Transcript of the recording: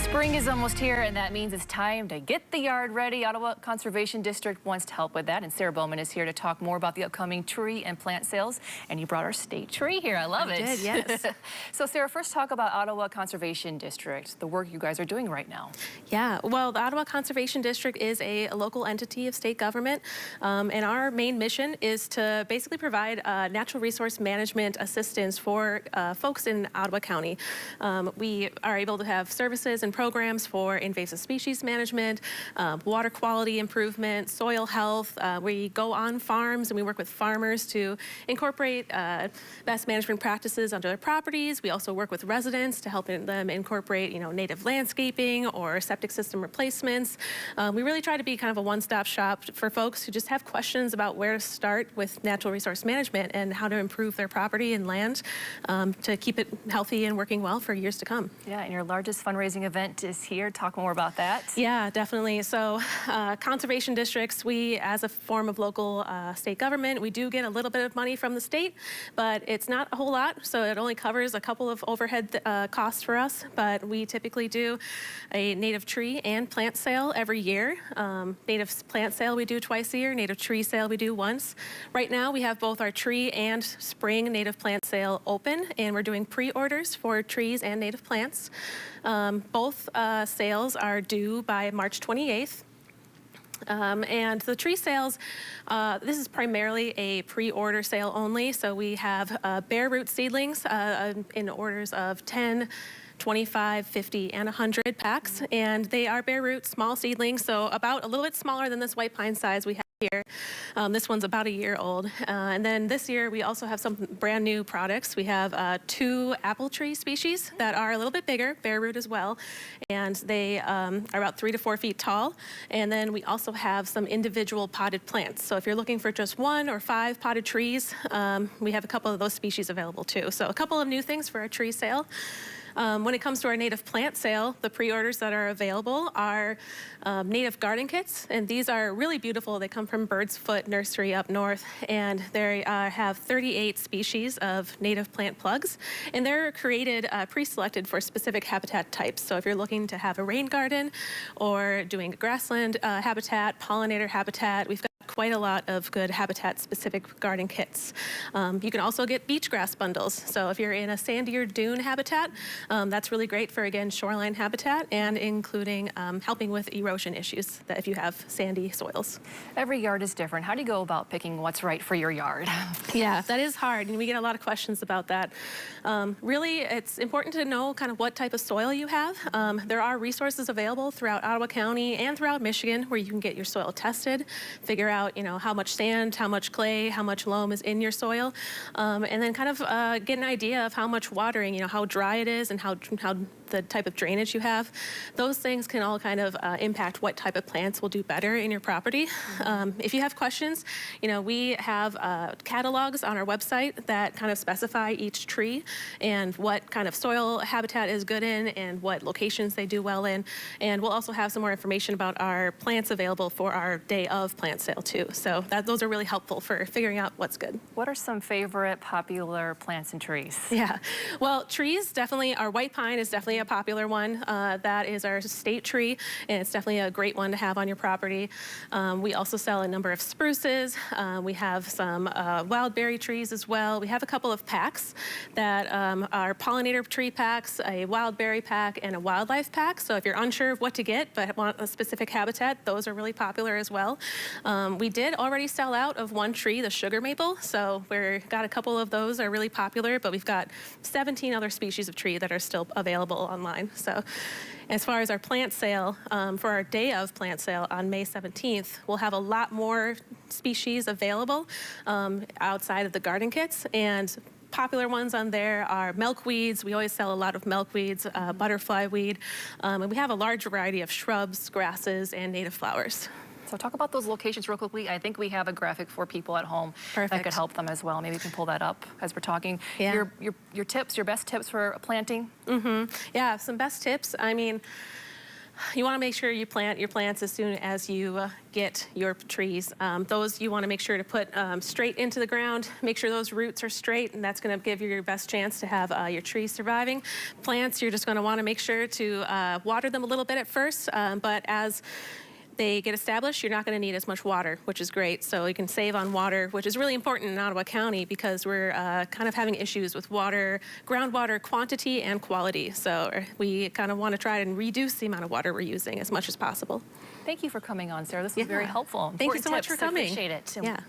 Spring is almost here, and that means it's time to get the yard ready. Ottawa Conservation District wants to help with that, and Sarah Bowman is here to talk more about the upcoming tree and plant sales. And you brought our state tree here. I love it. I did, yes. So, Sarah, first talk about Ottawa Conservation District, the work you guys are doing right now. Yeah, well, the Ottawa Conservation District is a local entity of state government, and our main mission is to basically provide natural resource management assistance for folks in Ottawa County. We are able to have services and programs for invasive species management, water quality improvement, soil health. We go on farms and we work with farmers to incorporate best management practices onto their properties. We also work with residents to help them incorporate, native landscaping or septic system replacements. We really try to be kind of a one-stop shop for folks who just have questions about where to start with natural resource management and how to improve their property and land to keep it healthy and working well for years to come. Yeah, and your largest fundraising event is here. Talk more about that. Yeah, definitely. So conservation districts, we, as a form of local state government, we do get a little bit of money from the state, but it's not a whole lot. So it only covers a couple of overhead costs for us. But we typically do a native tree and plant sale every year. Native plant sale we do twice a year. Native tree sale we do once. Right now we have both our tree and spring native plant sale open, and we're doing pre-orders for trees and native plants. Both sales are due by March 28th. And the tree sales, this is primarily a pre-order sale only. So we have bare root seedlings in orders of 10, 25, 50, and 100 packs. And they are bare root, small seedlings, so about a little bit smaller than this white pine size we have here. This one's about a year old. And then this year we also have some brand new products. We have 2 apple tree species that are a little bit bigger, bare root as well, and they are about 3 to 4 feet tall. And then we also have some individual potted plants. So if you're looking for just 1 or 5 potted trees, we have a couple of those species available too. So a couple of new things for our tree sale. When it comes to our native plant sale, the pre-orders that are available are native garden kits, and these are really beautiful. They come from Bird's Foot Nursery up north, and they have 38 species of native plant plugs, and they're created, pre-selected for specific habitat types. So if you're looking to have a rain garden or doing a grassland habitat, pollinator habitat, we've got quite a lot of good habitat-specific garden kits. You can also get beach grass bundles. So if you're in a sandy or dune habitat, that's really great for, again, shoreline habitat and including helping with erosion issues that if you have sandy soils. Every yard is different. How do you go about picking what's right for your yard? Yeah, that is hard, and we get a lot of questions about that. Really, it's important to know kind of what type of soil you have. There are resources available throughout Ottawa County and throughout Michigan where you can get your soil tested, figure out how much sand, how much clay, how much loam is in your soil, and then kind of get an idea of how much watering, how dry it is and how the type of drainage you have. Those things can all kind of impact what type of plants will do better in your property. If you have questions, we have catalogs on our website that kind of specify each tree and what kind of soil habitat is good in and what locations they do well in. And we'll also have some more information about our plants available for our day of plant sale too. So those are really helpful for figuring out what's good. What are some favorite popular plants and trees? Yeah, well, trees definitely, our white pine is definitely a popular one. That is our state tree, and it's definitely a great one to have on your property. We also sell a number of spruces. We have some wild berry trees as well. We have a couple of packs that are pollinator tree packs, a wild berry pack, and a wildlife pack. So if you're unsure of what to get but want a specific habitat, those are really popular as well. We did already sell out of one tree, the sugar maple, so we've got a couple of those are really popular, but we've got 17 other species of tree that are still available online. So as far as our plant sale, for our day of plant sale on May 17th, we'll have a lot more species available outside of the garden kits, and popular ones on there are milkweeds. We always sell a lot of milkweeds, butterfly weed, and we have a large variety of shrubs, grasses, and native flowers. So talk about those locations real quickly. I think we have a graphic for people at home that could help them as well. Maybe we can pull that up as we're talking. Yeah. Your tips, your best tips for planting? Yeah, some best tips. I mean, You want to make sure you plant your plants as soon as you get your trees. Those you want to make sure to put straight into the ground. Make sure those roots are straight, and that's going to give you your best chance to have your trees surviving. Plants, you're just going to want to make sure to water them a little bit at first, but as they get established, you're not going to need as much water, which is great. So you can save on water, which is really important in Ottawa County because we're kind of having issues with water, groundwater quantity and quality. So we kind of want to try and reduce the amount of water we're using as much as possible. Thank you for coming on, Sarah. This was very helpful. Thank you so much for coming. I appreciate it. Yeah.